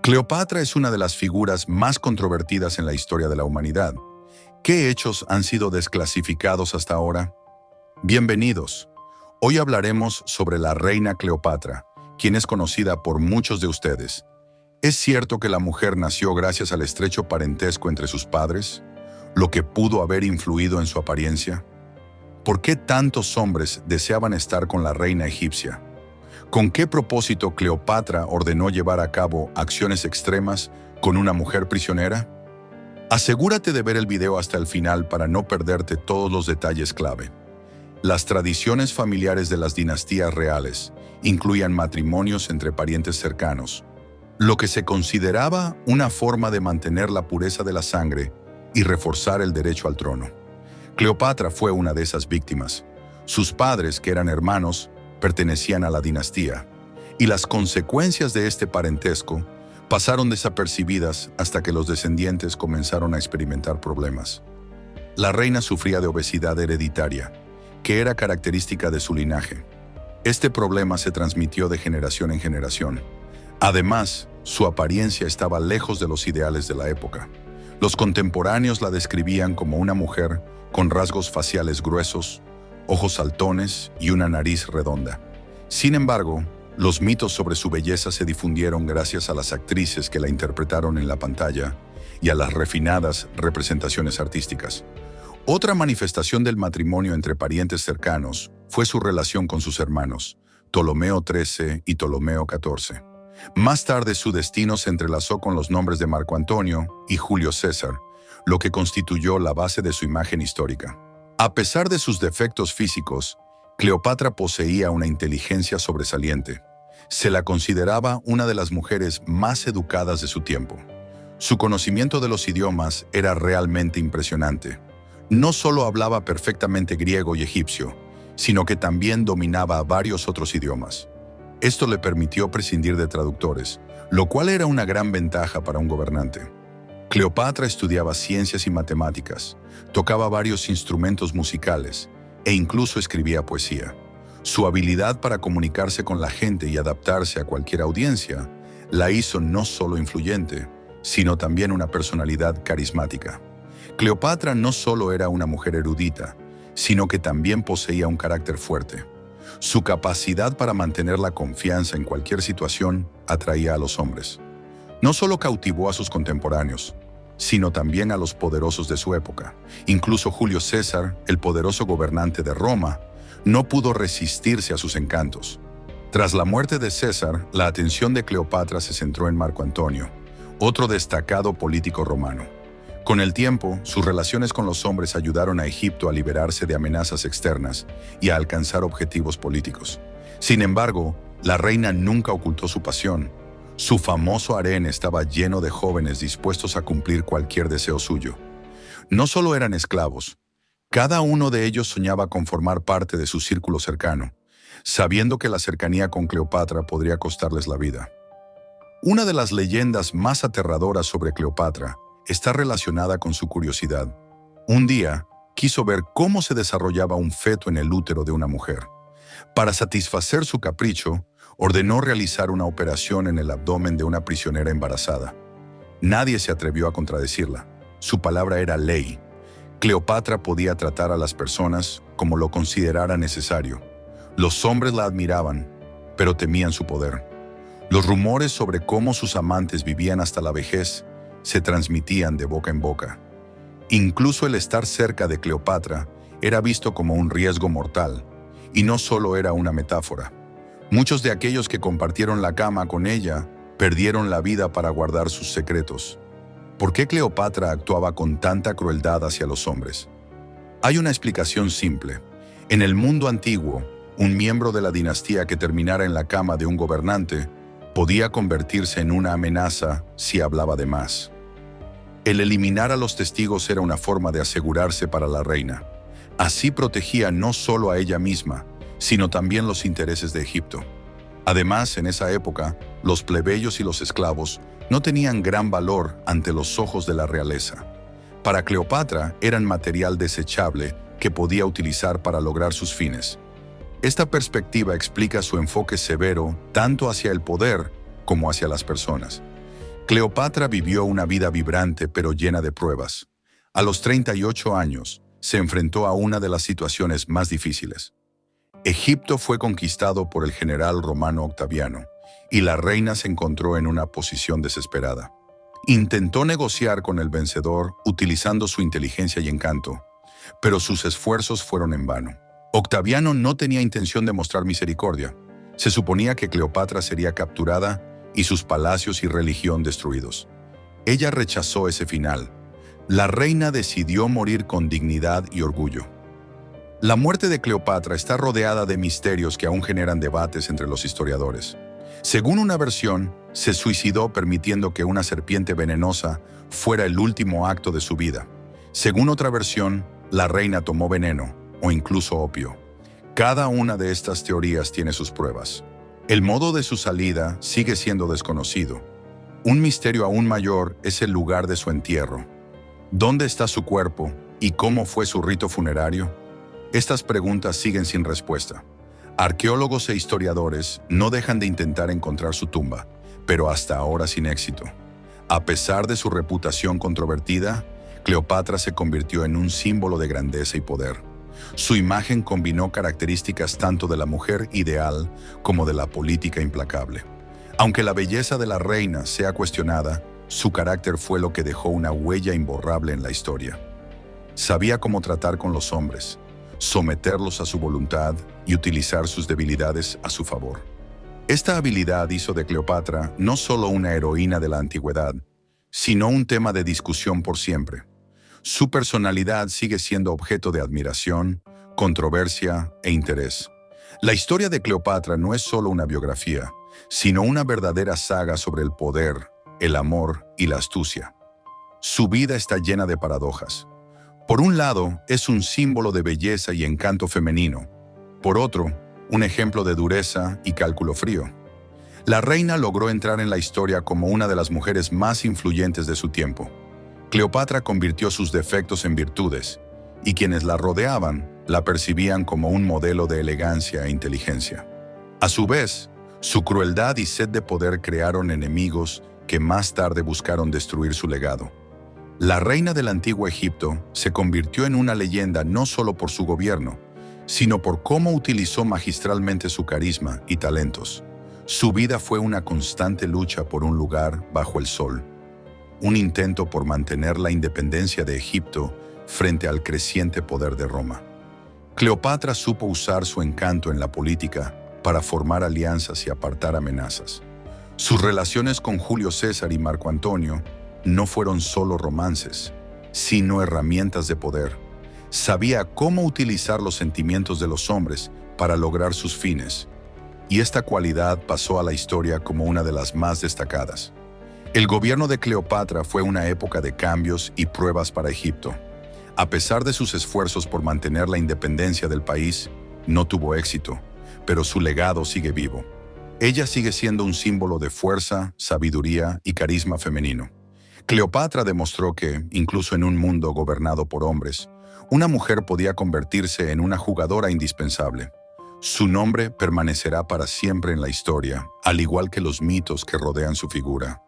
Cleopatra es una de las figuras más controvertidas en la historia de la humanidad. ¿Qué hechos han sido desclasificados hasta ahora? Bienvenidos. Hoy hablaremos sobre la reina Cleopatra, quien es conocida por muchos de ustedes. ¿Es cierto que la mujer nació gracias al estrecho parentesco entre sus padres, lo que pudo haber influido en su apariencia? ¿Por qué tantos hombres deseaban estar con la reina egipcia? ¿Con qué propósito Cleopatra ordenó llevar a cabo acciones extremas con una mujer prisionera? Asegúrate de ver el video hasta el final para no perderte todos los detalles clave. Las tradiciones familiares de las dinastías reales incluían matrimonios entre parientes cercanos, lo que se consideraba una forma de mantener la pureza de la sangre y reforzar el derecho al trono. Cleopatra fue una de esas víctimas. Sus padres, que eran hermanos, pertenecían a la dinastía, y las consecuencias de este parentesco pasaron desapercibidas hasta que los descendientes comenzaron a experimentar problemas. La reina sufría de obesidad hereditaria, que era característica de su linaje. Este problema se transmitió de generación en generación. Además, su apariencia estaba lejos de los ideales de la época. Los contemporáneos la describían como una mujer con rasgos faciales gruesos, ojos saltones y una nariz redonda. Sin embargo, los mitos sobre su belleza se difundieron gracias a las actrices que la interpretaron en la pantalla y a las refinadas representaciones artísticas. Otra manifestación del matrimonio entre parientes cercanos fue su relación con sus hermanos, Ptolomeo XIII y Ptolomeo XIV. Más tarde su destino se entrelazó con los nombres de Marco Antonio y Julio César, lo que constituyó la base de su imagen histórica. A pesar de sus defectos físicos, Cleopatra poseía una inteligencia sobresaliente. Se la consideraba una de las mujeres más educadas de su tiempo. Su conocimiento de los idiomas era realmente impresionante. No solo hablaba perfectamente griego y egipcio, sino que también dominaba varios otros idiomas. Esto le permitió prescindir de traductores, lo cual era una gran ventaja para un gobernante. Cleopatra estudiaba ciencias y matemáticas, tocaba varios instrumentos musicales e incluso escribía poesía. Su habilidad para comunicarse con la gente y adaptarse a cualquier audiencia la hizo no solo influyente, sino también una personalidad carismática. Cleopatra no solo era una mujer erudita, sino que también poseía un carácter fuerte. Su capacidad para mantener la confianza en cualquier situación atraía a los hombres. No solo cautivó a sus contemporáneos, sino también a los poderosos de su época. Incluso Julio César, el poderoso gobernante de Roma, no pudo resistirse a sus encantos. Tras la muerte de César, la atención de Cleopatra se centró en Marco Antonio, otro destacado político romano. Con el tiempo, sus relaciones con los hombres ayudaron a Egipto a liberarse de amenazas externas y a alcanzar objetivos políticos. Sin embargo, la reina nunca ocultó su pasión. Su famoso harén estaba lleno de jóvenes dispuestos a cumplir cualquier deseo suyo. No solo eran esclavos, cada uno de ellos soñaba con formar parte de su círculo cercano, sabiendo que la cercanía con Cleopatra podría costarles la vida. Una de las leyendas más aterradoras sobre Cleopatra está relacionada con su curiosidad. Un día, quiso ver cómo se desarrollaba un feto en el útero de una mujer. Para satisfacer su capricho, ordenó realizar una operación en el abdomen de una prisionera embarazada. Nadie se atrevió a contradecirla. Su palabra era ley. Cleopatra podía tratar a las personas como lo considerara necesario. Los hombres la admiraban, pero temían su poder. Los rumores sobre cómo sus amantes vivían hasta la vejez se transmitían de boca en boca. Incluso el estar cerca de Cleopatra era visto como un riesgo mortal, y no solo era una metáfora. Muchos de aquellos que compartieron la cama con ella perdieron la vida para guardar sus secretos. ¿Por qué Cleopatra actuaba con tanta crueldad hacia los hombres? Hay una explicación simple. En el mundo antiguo, un miembro de la dinastía que terminara en la cama de un gobernante podía convertirse en una amenaza si hablaba de más. El eliminar a los testigos era una forma de asegurarse para la reina. Así protegía no solo a ella misma, sino también los intereses de Egipto. Además, en esa época, los plebeyos y los esclavos no tenían gran valor ante los ojos de la realeza. Para Cleopatra eran material desechable que podía utilizar para lograr sus fines. Esta perspectiva explica su enfoque severo tanto hacia el poder como hacia las personas. Cleopatra vivió una vida vibrante pero llena de pruebas. A los 38 años, se enfrentó a una de las situaciones más difíciles. Egipto fue conquistado por el general romano Octaviano, y la reina se encontró en una posición desesperada. Intentó negociar con el vencedor utilizando su inteligencia y encanto, pero sus esfuerzos fueron en vano. Octaviano no tenía intención de mostrar misericordia. Se suponía que Cleopatra sería capturada y sus palacios y religión destruidos. Ella rechazó ese final. La reina decidió morir con dignidad y orgullo. La muerte de Cleopatra está rodeada de misterios que aún generan debates entre los historiadores. Según una versión, se suicidó permitiendo que una serpiente venenosa fuera el último acto de su vida. Según otra versión, la reina tomó veneno o incluso opio. Cada una de estas teorías tiene sus pruebas. El modo de su salida sigue siendo desconocido. Un misterio aún mayor es el lugar de su entierro. ¿Dónde está su cuerpo y cómo fue su rito funerario? Estas preguntas siguen sin respuesta. Arqueólogos e historiadores no dejan de intentar encontrar su tumba, pero hasta ahora sin éxito. A pesar de su reputación controvertida, Cleopatra se convirtió en un símbolo de grandeza y poder. Su imagen combinó características tanto de la mujer ideal como de la política implacable. Aunque la belleza de la reina sea cuestionada, su carácter fue lo que dejó una huella imborrable en la historia. Sabía cómo tratar con los hombres, someterlos a su voluntad y utilizar sus debilidades a su favor. Esta habilidad hizo de Cleopatra no solo una heroína de la antigüedad, sino un tema de discusión por siempre. Su personalidad sigue siendo objeto de admiración, controversia e interés. La historia de Cleopatra no es solo una biografía, sino una verdadera saga sobre el poder, el amor y la astucia. Su vida está llena de paradojas. Por un lado, es un símbolo de belleza y encanto femenino. Por otro, un ejemplo de dureza y cálculo frío. La reina logró entrar en la historia como una de las mujeres más influyentes de su tiempo. Cleopatra convirtió sus defectos en virtudes, y quienes la rodeaban la percibían como un modelo de elegancia e inteligencia. A su vez, su crueldad y sed de poder crearon enemigos que más tarde buscaron destruir su legado. La reina del antiguo Egipto se convirtió en una leyenda no solo por su gobierno, sino por cómo utilizó magistralmente su carisma y talentos. Su vida fue una constante lucha por un lugar bajo el sol, un intento por mantener la independencia de Egipto frente al creciente poder de Roma. Cleopatra supo usar su encanto en la política para formar alianzas y apartar amenazas. Sus relaciones con Julio César y Marco Antonio no fueron solo romances, sino herramientas de poder. Sabía cómo utilizar los sentimientos de los hombres para lograr sus fines, y esta cualidad pasó a la historia como una de las más destacadas. El gobierno de Cleopatra fue una época de cambios y pruebas para Egipto. A pesar de sus esfuerzos por mantener la independencia del país, no tuvo éxito, pero su legado sigue vivo. Ella sigue siendo un símbolo de fuerza, sabiduría y carisma femenino. Cleopatra demostró que, incluso en un mundo gobernado por hombres, una mujer podía convertirse en una jugadora indispensable. Su nombre permanecerá para siempre en la historia, al igual que los mitos que rodean su figura.